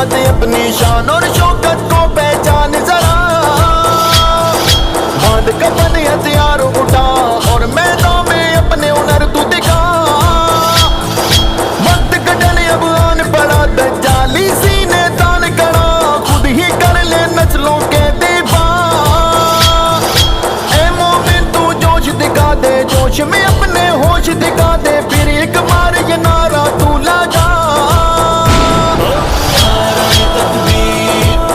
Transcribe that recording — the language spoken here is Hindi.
हिम्मत अपनी शान और शौकत को पहचान जरा। बांध कफन हथियार उठा और मैदान में अपने हुनर तू दिखा। वक्त कटने अब आन पड़ा दज्जाली सीने तान कड़ा, खुद ही कर ले नस्लों के दीपा। ए मोमिन तू जोश दिखा दे, जोश में अपने होश दिखा दे, फिर एक बार ये नारा तू लगा।